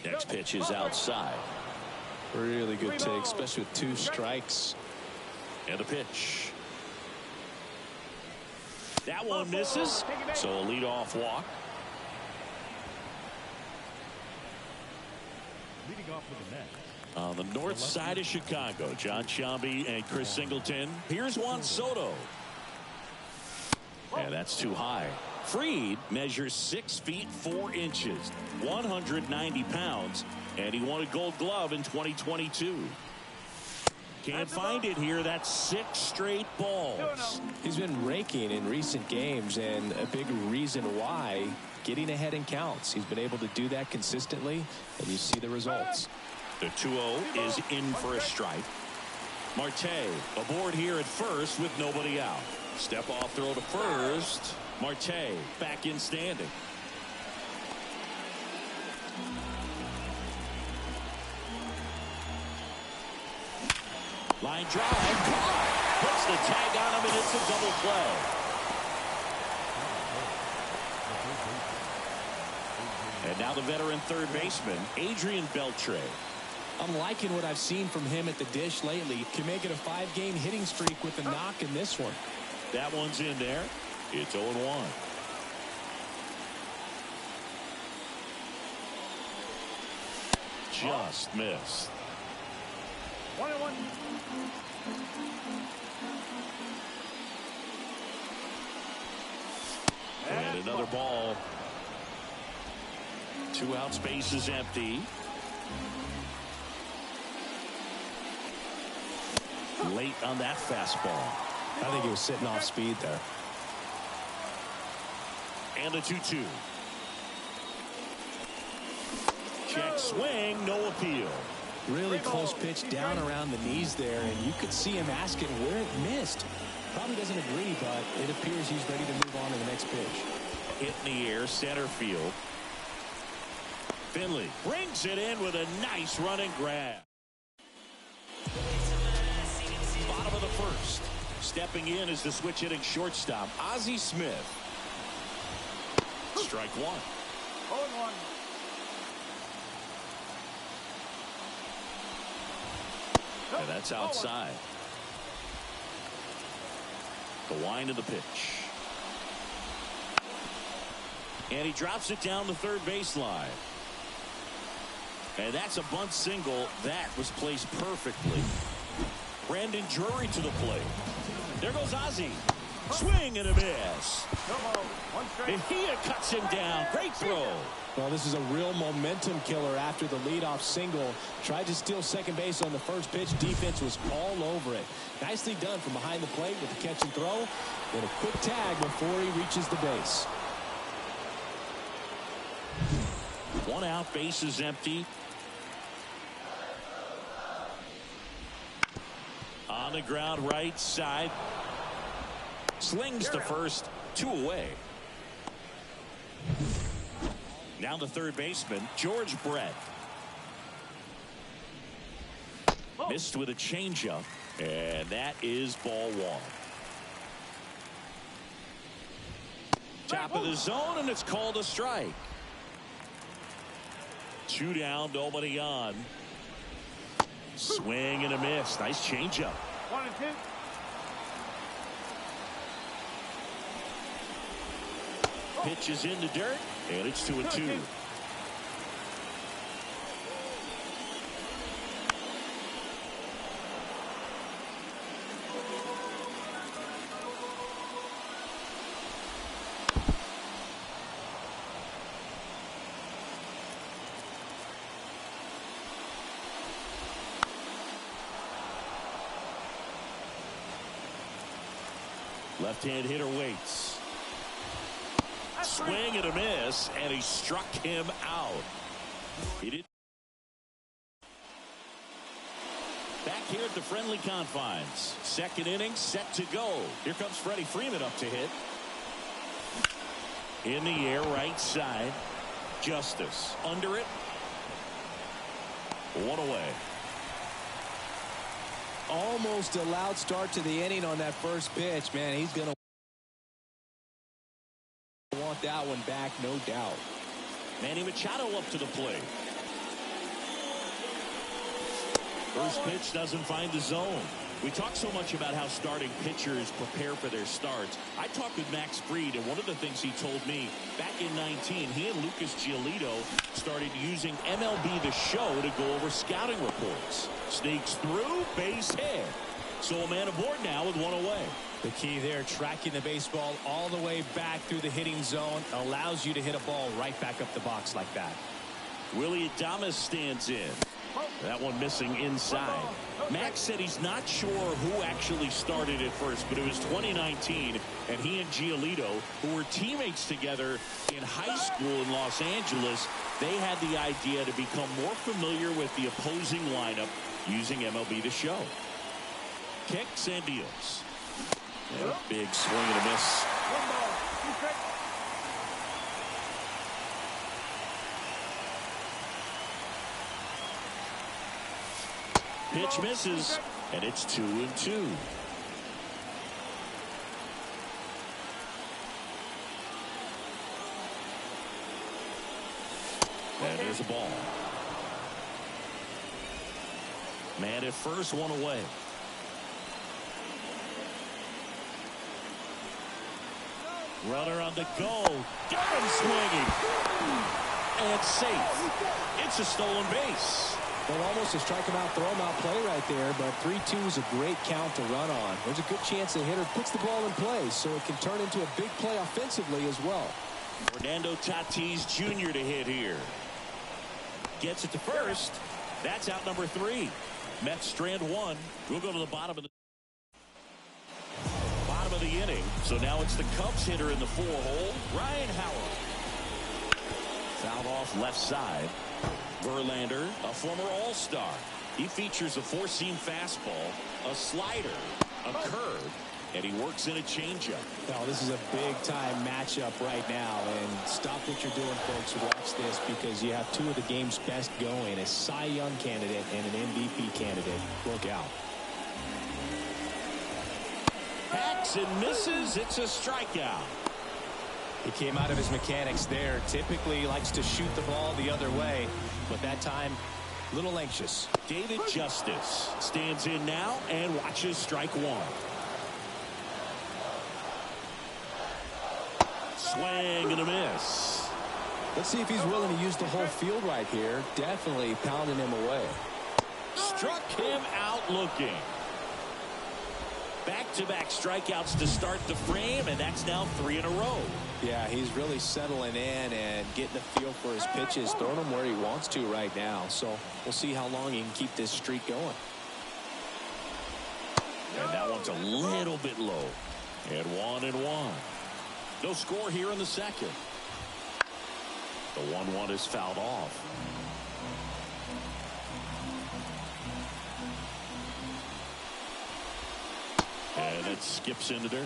Next pitch is outside. Really good take, especially with two strikes. And the pitch. That one misses, so a leadoff walk. leading off with the net. On the north side of Chicago, John Shambi and Chris Singleton. Here's Juan Soto. And that's too high. Fried measures 6 feet 4 inches, 190 pounds, and he won a Gold Glove in 2022. Can't find it here. That's 6 straight balls. He's been raking in recent games, and a big reason why, getting ahead in counts. He's been able to do that consistently, and you see the results. The 2-0 is in for a strike. Marte aboard here at first with nobody out. Step off throw to first. Marte back in standing. Line drive. Caught. Puts the tag on him, and it's a double play. And now the veteran third baseman, Adrian Beltre. I'm liking what I've seen from him at the dish lately. Can make it a 5-game hitting streak with a knock in this one. That one's in there. It's 0-1. Just missed. 1-1. And another ball. 2 outs, base is empty. Late on that fastball. I think he was sitting off speed there. And a 2-2. Check swing, no appeal. Really close pitch down around the knees there, and you could see him asking where it missed. Probably doesn't agree, but it appears he's ready to move on to the next pitch. Hit in the air, center field. Finley brings it in with a nice running grab. Bottom of the first. Stepping in is the switch hitting shortstop, Ozzie Smith. Strike one. 0-1. And that's outside. The wind of the pitch. And he drops it down the third baseline. And that's a bunt single that was placed perfectly. Brandon Drury to the plate. There goes Ozzie. Swing and a miss. Mejia cuts him down. Great throw. Well, this is a real momentum killer after the leadoff single. Tried to steal second base on the first pitch. Defense was all over it. Nicely done from behind the plate with the catch and throw. And a quick tag before he reaches the base. 1 out, base is empty. On the ground, right side. Slings to first, 2 away. Now the third baseman, George Brett. Missed with a changeup, and that is ball 1. Top of the zone, and it's called a strike. 2 down, nobody on. Swing and a miss. Nice changeup. 1-2. Pitch is in the dirt, and it's 2-2. Left-hand hitter waits. Swing and a miss, and he struck him out. He did. Back here at the friendly confines. Second inning set to go. Here comes Freddie Freeman up to hit. In the air, right side. Justice under it. 1 away. Almost a loud start to the inning on that first pitch. Man, he's going to want that one back, no doubt. Manny Machado up to the plate. First pitch doesn't find the zone. We talk so much about how starting pitchers prepare for their starts. I talked with Max Fried, and one of the things he told me back in 19, he and Lucas Giolito started using MLB The Show to go over scouting reports. Sneaks through, base hit. So a man aboard now with 1 away. The key there, tracking the baseball all the way back through the hitting zone, allows you to hit a ball right back up the box like that. Willie Adames stands in. That one missing inside. Max said he's not sure who actually started at first, but it was 2019, and he and Giolito, who were teammates together in high school in Los Angeles, they had the idea to become more familiar with the opposing lineup using MLB The Show. Kicks and deals. And a big swing and a miss. 1 ball, 2 strikes. Pitch misses, and it's 2-2. And there's a ball. Man at first, one away. Runner on the go. Got him swinging. And safe. It's a stolen base. Well, almost a strike him out, throw him out play right there, but 3-2 is a great count to run on. There's a good chance the hitter puts the ball in play, so it can turn into a big play offensively as well. Fernando Tatis Jr. to hit here. Gets it to first. That's out number 3. Mets strand 1. We'll go to the bottom of the inning. So now it's the Cubs hitter in the 4-hole, Ryan Howard. Fouled off left side. Verlander, a former All-Star. He features a 4-seam fastball, a slider, a curve, and he works in a changeup. Now, this is a big-time matchup right now, and stop what you're doing, folks. Watch this, because you have two of the game's best going, a Cy Young candidate and an MVP candidate. Look out. Hacks and misses. It's a strikeout. He came out of his mechanics there. Typically he likes to shoot the ball the other way, but that time a little anxious. David Justice stands in now and watches strike 1. Swing and a miss. Let's see if he's willing to use the whole field right here. Definitely pounding him away. Struck him out looking. Back-to-back strikeouts to start the frame, and that's now 3 in a row. Yeah, he's really settling in and getting a feel for his pitches, throwing them where he wants to right now. So we'll see how long he can keep this streak going. And that one's a little bit low. And 1-1. No score here in the second. The 1-1 is fouled off. And it skips into dirt.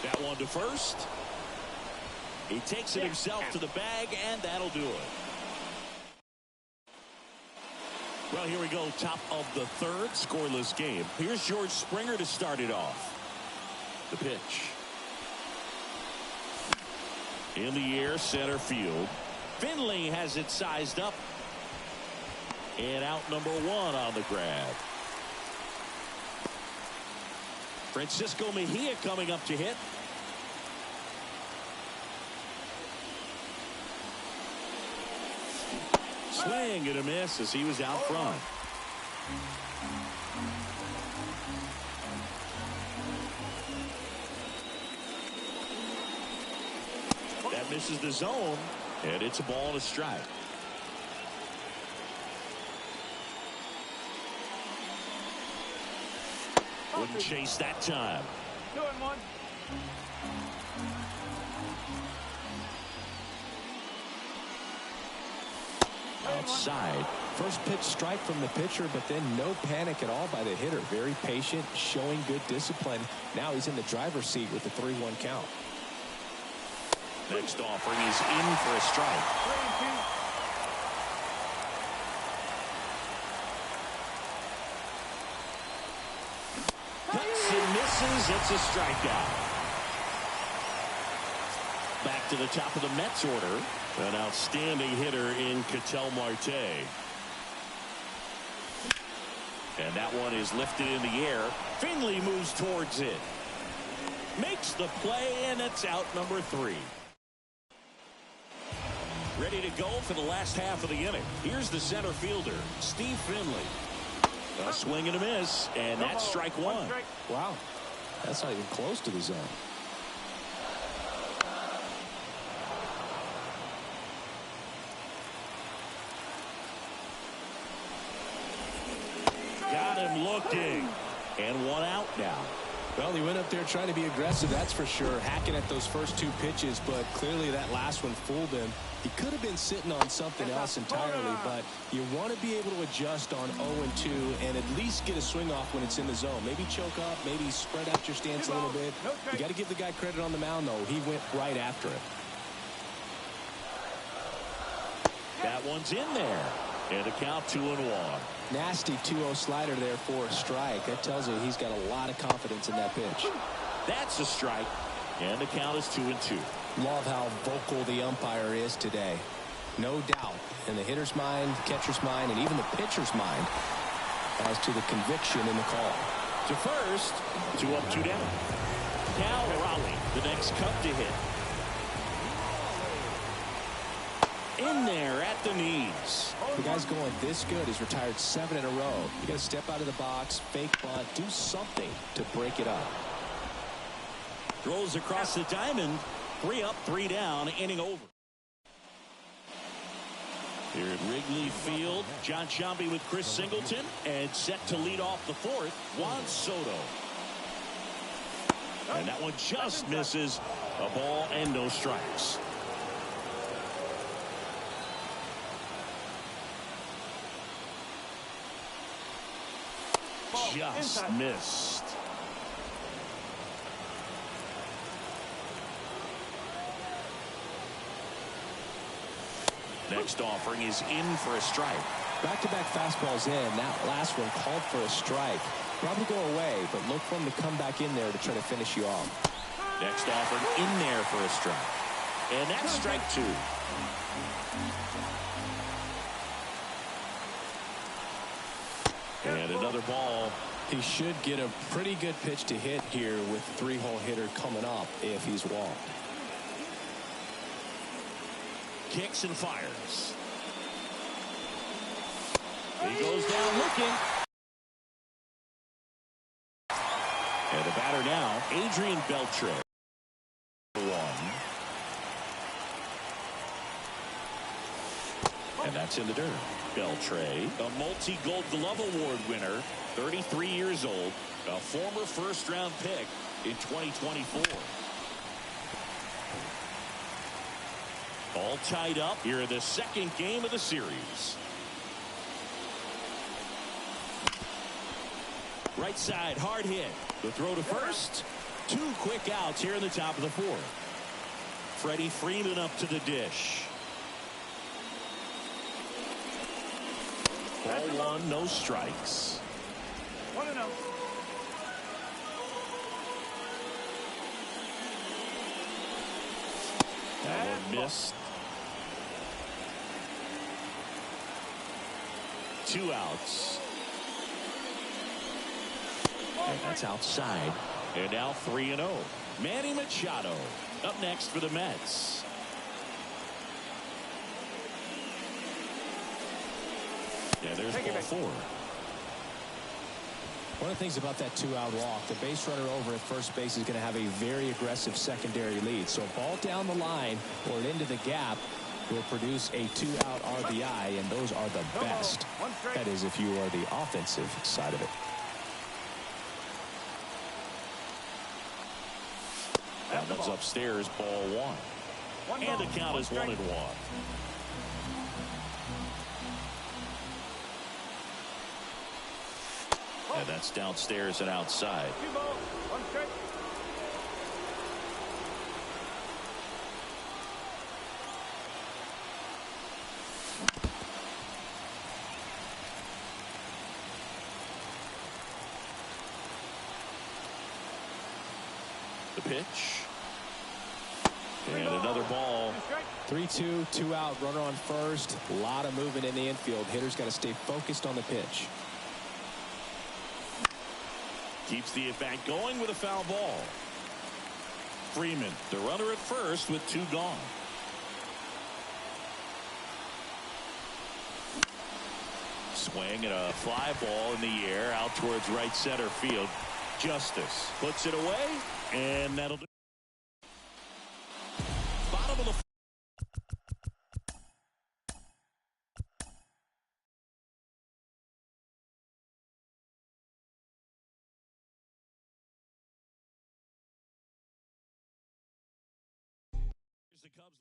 That one to first. He takes it himself to the bag, and that'll do it. Well, here we go. Top of the third, scoreless game. Here's George Springer to start it off. The pitch. In the air, center field. Finley has it sized up. And out number 1 on the grab. Francisco Mejia coming up to hit. Swing and a miss as he was out front. That misses the zone, and it's a ball and a strike. Wouldn't chase that time. 2-1. Outside. First pitch strike from the pitcher, but then no panic at all by the hitter. Very patient, showing good discipline. Now he's in the driver's seat with the 3-1 count. Next offering is in for a strike. 3-2. Cuts and misses. It's a strikeout. Back to the top of the Mets order. An outstanding hitter in Ketel Marte. And that one is lifted in the air. Finley moves towards it. Makes the play, and it's out number 3. Ready to go for the last half of the inning. Here's the center fielder, Steve Finley. A swing and a miss, and that's strike 1. Wow, that's not even close to the zone. Got him looking, and 1 out now. Well, he went up there trying to be aggressive, that's for sure, hacking at those first 2 pitches, but clearly that last one fooled him. He could have been sitting on something else entirely, but you want to be able to adjust on 0-2 and at least get a swing off when it's in the zone. Maybe choke up, maybe spread out your stance a little bit. You got to give the guy credit on the mound, though. He went right after it. That one's in there. And a count 2-1. Nasty 2-0 slider there for a strike. That tells you he's got a lot of confidence in that pitch. That's a strike. And the count is 2-2. Love how vocal the umpire is today. No doubt in the hitter's mind, catcher's mind, and even the pitcher's mind as to the conviction in the call. To first, 2 up, 2 down. Cal Raleigh, the next Cub to hit. In there at the knees. The guy's going this good. He's retired 7 in a row. You got to step out of the box, fake bunt, do something to break it up. Throws across the diamond. 3 up, 3 down, inning over. Here at Wrigley Field, John Sciambi with Chris Singleton, and set to lead off the 4th, Juan Soto. And that one just misses. A ball and no strikes. Just missed. Next offering is in for a strike. Back-to-back fastballs in. That last one called for a strike. Probably go away, but look for him to come back in there to try to finish you off. Next offering in there for a strike. And that's strike 2. And another ball. He should get a pretty good pitch to hit here with the 3-hole hitter coming up if he's walked. Kicks and fires. He goes down looking. And the batter now, Adrian Beltre. 1. And that's in the dirt. Beltre, a multi-Gold Glove Award winner, 33 years old, a former first-round pick in 2024. All tied up here in the second game of the series. Right side, hard hit. The throw to first. 2 quick outs here in the top of the 4th. Freddie Freeman up to the dish. Ball 1, no strikes. 1-0. That one missed. 2 outs. And that's outside. And now 3-0. Manny Machado up next for the Mets. Yeah, there's ball 4. One of the things about that 2-out walk, the base runner over at first base is going to have a very aggressive secondary lead. So a ball down the line or into the gap will produce a 2-out RBI, and those are the best. That is if you are the offensive side of it. That one's upstairs, ball 1. And the count is 1-1. And that's downstairs and outside. 2 balls, 1 strike. The pitch. And another ball. 3-2, 2-out, runner on first. A lot of movement in the infield. Hitter's got to stay focused on the pitch. Keeps the at-bat going with a foul ball. Freeman, the runner at first with 2 gone. Swing and a fly ball in the air out towards right center field. Justice puts it away, and that'll do. Bottom of the Cubs